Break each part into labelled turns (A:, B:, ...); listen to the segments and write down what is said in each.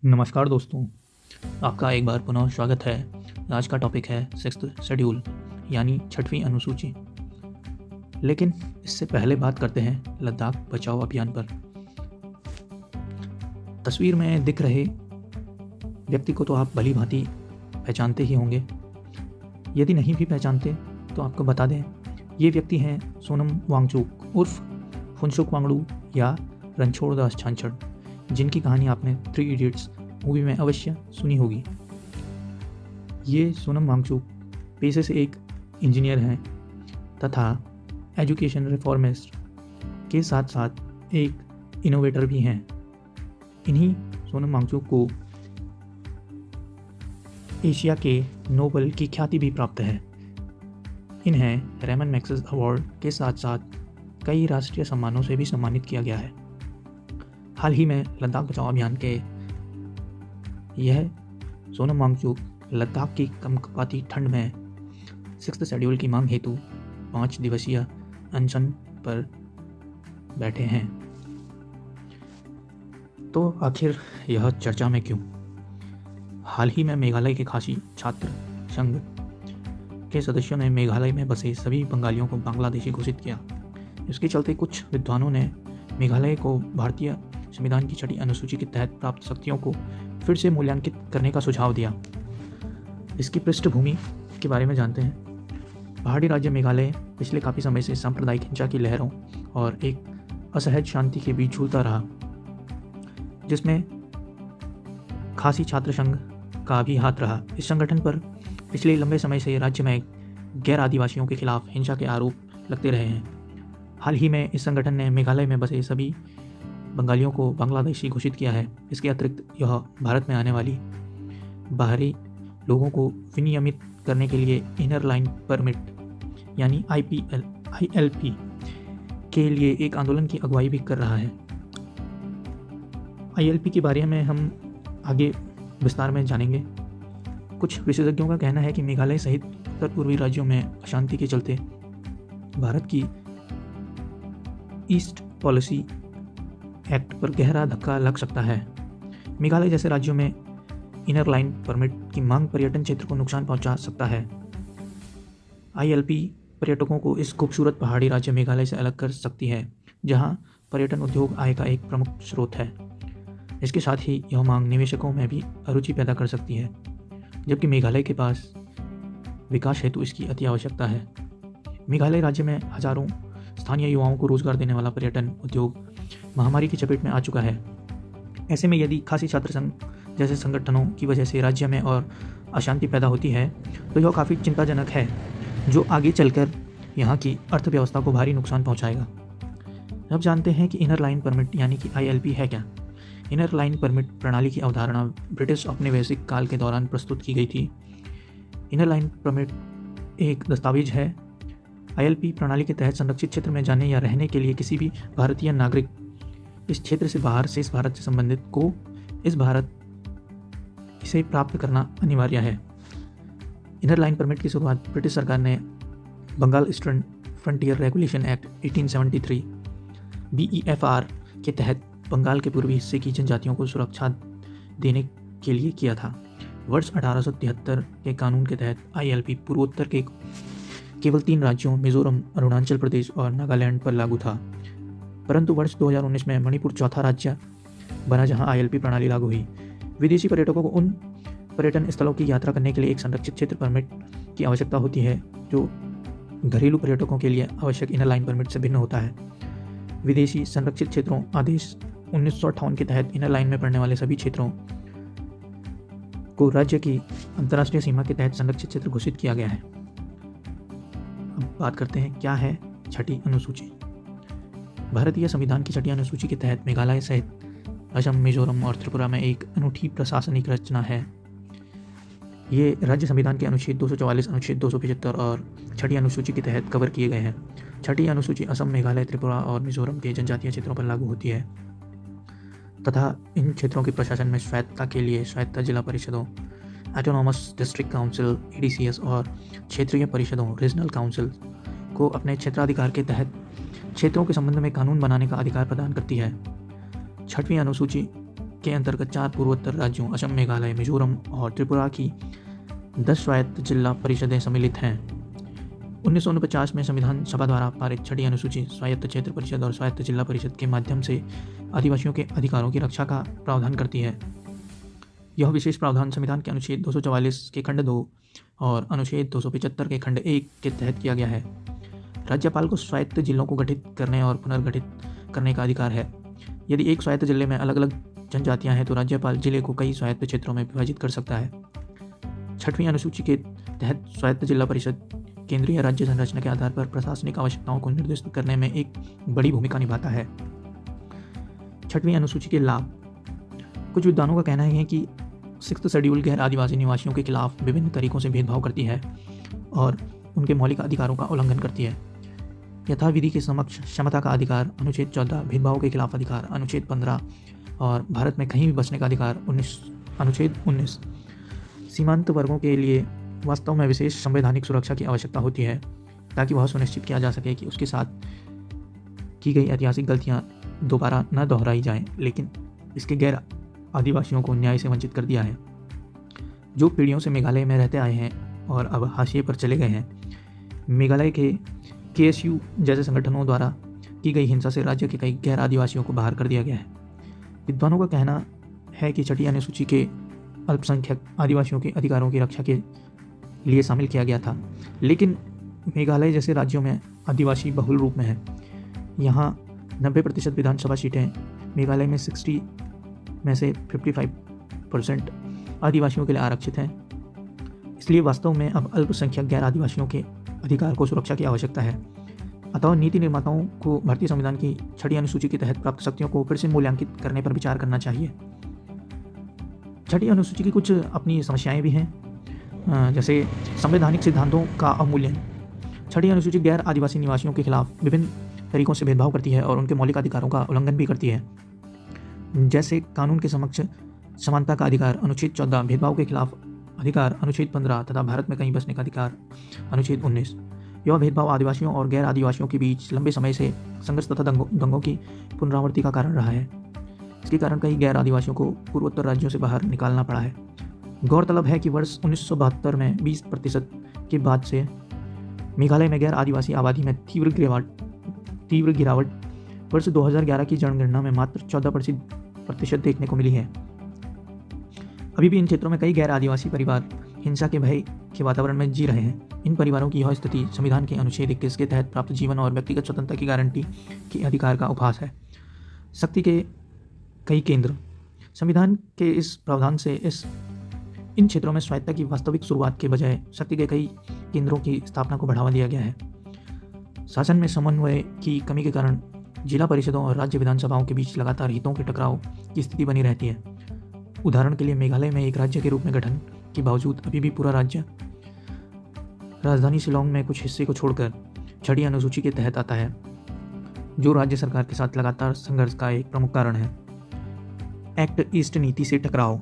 A: नमस्कार दोस्तों, आपका एक बार पुनः स्वागत है। आज का टॉपिक है सिक्स्थ शेड्यूल यानी छठवीं अनुसूची। लेकिन इससे पहले बात करते हैं लद्दाख बचाओ अभियान पर। तस्वीर में दिख रहे व्यक्ति को तो आप भली भांति पहचानते ही होंगे। यदि नहीं भी पहचानते तो आपको बता दें, ये व्यक्ति हैं सोनम वांगचुक उर्फ फुनसुक वांगडू या रणछोड़ दास छांछड़, जिनकी कहानी आपने 3 इडियट्स मूवी में अवश्य सुनी होगी। ये सोनम वांगचुक पेशे से एक इंजीनियर हैं तथा एजुकेशन रिफॉर्मिस्ट के साथ साथ एक इनोवेटर भी हैं। इन्हीं सोनम वांगचुक को एशिया के नोबेल की ख्याति भी प्राप्त है। इन्हें रेमन मैग्सेसे अवार्ड के साथ साथ कई राष्ट्रीय सम्मानों से भी सम्मानित किया गया है। हाल ही में लद्दाख बचाओ अभियान के यह सोनम वांगचुक लद्दाख की कंपकंपाती ठंड में 6th शेड्यूल की मांग हेतु 5 दिवसीय अनशन पर बैठे हैं। तो आखिर यह चर्चा में क्यों? हाल ही में मेघालय के खासी छात्र संघ के सदस्यों ने मेघालय में बसे सभी बंगालियों को बांग्लादेशी घोषित किया। इसके चलते कुछ विद्वानों ने मेघालय को भारतीय संविधान की 6ठी अनुसूची के तहत प्राप्त शक्तियों को फिर से मूल्यांकित करने का सुझाव दिया। इसकी पृष्ठभूमि के बारे में जानते हैं। पहाड़ी राज्य मेघालय पिछले काफ़ी समय से सांप्रदायिक हिंसा की लहरों और एक असहज शांति के बीच झूलता रहा, जिसमें खासी छात्र संघ का भी हाथ रहा। इस संगठन पर पिछले लंबे समय से राज्य में गैर आदिवासियों के खिलाफ हिंसा के आरोप लगते रहे हैं। हाल ही में इस संगठन ने मेघालय में बसे सभी बंगालियों को बांग्लादेशी घोषित किया है। इसके अतिरिक्त यह भारत में आने वाली बाहरी लोगों को विनियमित करने के लिए इनर लाइन परमिट यानी ILP के लिए एक आंदोलन की अगुवाई भी कर रहा है। ILP के बारे में हम आगे विस्तार में जानेंगे। कुछ विशेषज्ञों का कहना है कि मेघालय सहित उत्तर पूर्वी राज्यों में अशांति के चलते भारत की ईस्ट पॉलिसी एक्ट पर गहरा धक्का लग सकता है। मेघालय जैसे राज्यों में इनर लाइन परमिट की मांग पर्यटन क्षेत्र को नुकसान पहुंचा सकता है। ILP पर्यटकों को इस खूबसूरत पहाड़ी राज्य मेघालय से अलग कर सकती है, जहां पर्यटन उद्योग आय का एक प्रमुख स्रोत है। इसके साथ ही यह मांग निवेशकों में भी अरुचि पैदा कर सकती है, जबकि मेघालय के पास विकास हेतु इसकी अति आवश्यकता है। मेघालय राज्य में हजारों स्थानीय युवाओं को रोजगार देने वाला पर्यटन उद्योग महामारी की चपेट में आ चुका है। ऐसे में यदि खासी छात्र संघ जैसे संगठनों की वजह से राज्य में और अशांति पैदा होती है तो यह काफ़ी चिंताजनक है, जो आगे चलकर यहाँ की अर्थव्यवस्था को भारी नुकसान पहुँचाएगा। अब जानते हैं कि इनर लाइन परमिट यानी कि ILP है क्या। इनर लाइन परमिट प्रणाली की अवधारणा ब्रिटिश औपनिवेशिक काल के दौरान प्रस्तुत की गई थी। इनर लाइन परमिट एक दस्तावेज है। ILP प्रणाली के तहत संरक्षित क्षेत्र में जाने या रहने के लिए किसी भी भारतीय नागरिक इस क्षेत्र से बाहर शेष भारत से संबंधित को इसे प्राप्त करना अनिवार्य है। इनर लाइन परमिट की शुरुआत ब्रिटिश सरकार ने Bengal Eastern Frontier Regulation Act 1873 BEFR के तहत बंगाल के पूर्वी हिस्से की जनजातियों को सुरक्षा देने के लिए किया था। वर्ष 1873 के कानून के तहत ILP पूर्वोत्तर के केवल 3 राज्यों मिजोरम, अरुणाचल प्रदेश और नागालैंड पर लागू था, परंतु वर्ष 2019 में मणिपुर चौथा राज्य बना जहां ILP प्रणाली लागू हुई। विदेशी पर्यटकों को उन पर्यटन स्थलों की यात्रा करने के लिए एक संरक्षित क्षेत्र परमिट की आवश्यकता होती है, जो घरेलू पर्यटकों के लिए आवश्यक इनर लाइन परमिट से भिन्न होता है। विदेशी संरक्षित क्षेत्रों आदेश 1958 के तहत इनर लाइन में पड़ने वाले सभी क्षेत्रों को राज्य की अंतर्राष्ट्रीय सीमा के तहत संरक्षित क्षेत्र घोषित किया गया है। अब बात करते हैं क्या है 6ठी अनुसूची। भारतीय संविधान की 6ठी अनुसूची के तहत मेघालय सहित असम, मिजोरम और त्रिपुरा में एक अनूठी प्रशासनिक रचना है। ये राज्य संविधान के अनुच्छेद 244, अनुच्छेद 275 और 6ठी अनुसूची के तहत कवर किए गए हैं। 6ठी अनुसूची असम, मेघालय, त्रिपुरा और मिजोरम के जनजातीय क्षेत्रों पर लागू होती है तथा इन क्षेत्रों के प्रशासन में स्वायत्तता के लिए स्वायत्त जिला परिषदों, ऑटोनॉमस डिस्ट्रिक्ट काउंसिल ADCS और क्षेत्रीय परिषदों रीजनल काउंसिल को अपने क्षेत्राधिकार के तहत क्षेत्रों के संबंध में कानून बनाने का अधिकार प्रदान करती है। 6वीं अनुसूची के अंतर्गत 4 पूर्वोत्तर राज्यों असम, मेघालय, मिजोरम और त्रिपुरा की 10 स्वायत्त जिला परिषदें सम्मिलित हैं। 1949 में संविधान सभा द्वारा पारित 6ठी अनुसूची स्वायत्त क्षेत्र परिषद और स्वायत्त जिला परिषद के माध्यम से आदिवासियों के अधिकारों की रक्षा का प्रावधान करती है। यह विशेष प्रावधान संविधान के अनुच्छेद 244 के खंड 2 और अनुच्छेद 275 के खंड 1 के तहत किया गया है। राज्यपाल को स्वायत्त जिलों को गठित करने और पुनर्गठित करने का अधिकार है। यदि एक स्वायत्त जिले में अलग अलग जनजातियां हैं तो राज्यपाल जिले को कई स्वायत्त क्षेत्रों में विभाजित कर सकता है। 6वीं अनुसूची के तहत स्वायत्त जिला परिषद केंद्रीय राज्य संरचना के आधार पर प्रशासनिक आवश्यकताओं को निर्दिष्ट करने में एक बड़ी भूमिका निभाता है। 6वीं अनुसूची के लाभ। कुछ विद्वानों का कहना है कि 6th शेड्यूल गैर आदिवासी निवासियों के खिलाफ विभिन्न तरीकों से भेदभाव करती है और उनके मौलिक अधिकारों का उल्लंघन करती है। यथाविधि के समक्ष क्षमता का अधिकार अनुच्छेद 14, भेदभाव के खिलाफ अधिकार अनुच्छेद 15 और भारत में कहीं भी बसने का अधिकार अनुच्छेद 19। सीमांत वर्गों के लिए वास्तव में विशेष संवैधानिक सुरक्षा की आवश्यकता होती है ताकि वह सुनिश्चित किया जा सके कि उसके साथ की गई ऐतिहासिक गलतियां दोबारा न दोहराई जाएं, लेकिन इसके गैर आदिवासियों को न्याय से वंचित कर दिया है, जो पीढ़ियों से मेघालय में रहते आए हैं और अब हाशिए पर चले गए हैं। मेघालय के KSU जैसे संगठनों द्वारा की गई हिंसा से राज्य के कई गैर आदिवासियों को बाहर कर दिया गया है। विद्वानों का कहना है कि 6ठी अनुसूची के अल्पसंख्यक आदिवासियों के अधिकारों की रक्षा के लिए शामिल किया गया था, लेकिन मेघालय जैसे राज्यों में आदिवासी बहुल रूप में है। यहाँ 90% विधानसभा सीटें मेघालय में 60 में से 55% आदिवासियों के लिए आरक्षित हैं। इसलिए वास्तव में अब अल्पसंख्यक गैर आदिवासियों के अधिकार को सुरक्षा की आवश्यकता है। अतः नीति निर्माताओं को भारतीय संविधान की 6ठी अनुसूची के तहत प्राप्त शक्तियों को फिर से मूल्यांकित करने पर विचार करना चाहिए। 6ठी अनुसूची की कुछ अपनी समस्याएं भी हैं, जैसे संवैधानिक सिद्धांतों का अवमूल्यन। 6ठी अनुसूची गैर आदिवासी निवासियों के खिलाफ विभिन्न तरीकों से भेदभाव करती है और उनके मौलिक अधिकारों का उल्लंघन भी करती है, जैसे कानून के समक्ष समानता का अधिकार अनुच्छेद 14, भेदभाव के खिलाफ अधिकार अनुच्छेद 15 तथा भारत में कहीं बसने का अधिकार अनुच्छेद 19। यह भेदभाव आदिवासियों और गैर आदिवासियों के बीच लंबे समय से संघर्ष तथा दंगों की पुनरावृत्ति का कारण रहा है। इसके कारण कई गैर आदिवासियों को पूर्वोत्तर राज्यों से बाहर निकालना पड़ा है। गौरतलब है कि वर्ष 1972 में 20% के बाद से मेघालय में गैर आदिवासी आबादी में तीव्र गिरावट वर्ष 2011 की जनगणना में मात्र 14% देखने को मिली है। अभी भी इन क्षेत्रों में कई गैर आदिवासी परिवार हिंसा के भय के वातावरण में जी रहे हैं। इन परिवारों की यह स्थिति संविधान के अनुच्छेद 21 के तहत प्राप्त जीवन और व्यक्तिगत स्वतंत्रता की गारंटी के अधिकार का उपहास है। शक्ति के कई केंद्र। संविधान के इस प्रावधान से इन क्षेत्रों में स्वायत्तता की वास्तविक शुरुआत के बजाय शक्ति के कई केंद्रों की स्थापना को बढ़ावा दिया गया है। शासन में समन्वय की कमी के कारण जिला परिषदों और राज्य विधानसभाओं के बीच लगातार हितों के टकराव की स्थिति बनी रहती है। उदाहरण के लिए मेघालय में एक राज्य के रूप में गठन के बावजूद अभी भी पूरा राज्य राजधानी शिलोंग में कुछ हिस्से को छोड़कर 6ठी अनुसूची के तहत आता है, जो राज्य सरकार के साथ लगातार संघर्ष का एक प्रमुख कारण है। एक्ट ईस्ट नीति से टकराव।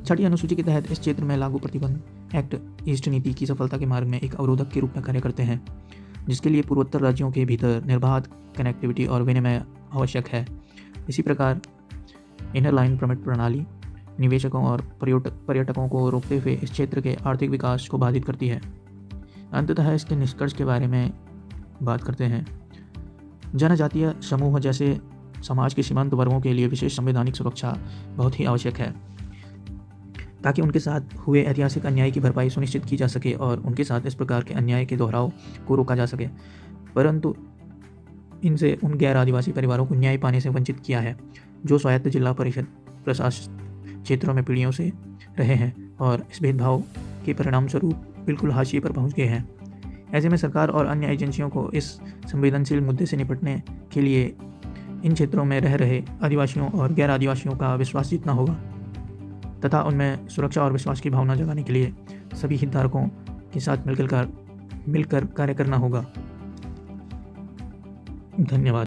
A: 6ठी अनुसूची के तहत इस क्षेत्र में लागू प्रतिबंध एक्ट ईस्ट नीति की सफलता के मार्ग में एक अवरोधक के रूप में कार्य करते हैं, जिसके लिए पूर्वोत्तर राज्यों के भीतर निर्बाध कनेक्टिविटी और विनिमय आवश्यक है। इसी प्रकार इनर लाइन परमिट प्रणाली निवेशकों और पर्यटकों को रोकते हुए इस क्षेत्र के आर्थिक विकास को बाधित करती है। अंततः इसके निष्कर्ष के बारे में बात करते हैं। जनजातीय समूह जैसे समाज के सीमांत वर्गों के लिए विशेष संवैधानिक सुरक्षा बहुत ही आवश्यक है, ताकि उनके साथ हुए ऐतिहासिक अन्याय की भरपाई सुनिश्चित की जा सके और उनके साथ इस प्रकार के अन्याय के दोहराव को रोका जा सके। परंतु इनसे उन गैर आदिवासी परिवारों को न्याय पाने से वंचित किया है, जो स्वायत्त जिला परिषद प्रशासित क्षेत्रों में पीढ़ियों से रहे हैं और इस भेदभाव के परिणाम स्वरूप बिल्कुल हाशिए पर पहुंच गए हैं। ऐसे में सरकार और अन्य एजेंसियों को इस संवेदनशील मुद्दे से निपटने के लिए इन क्षेत्रों में रह रहे आदिवासियों और गैर आदिवासियों का विश्वास जीतना होगा तथा उनमें सुरक्षा और विश्वास की भावना जगाने के लिए सभी हितधारकों के साथ मिलकर कार्य करना होगा। धन्यवाद।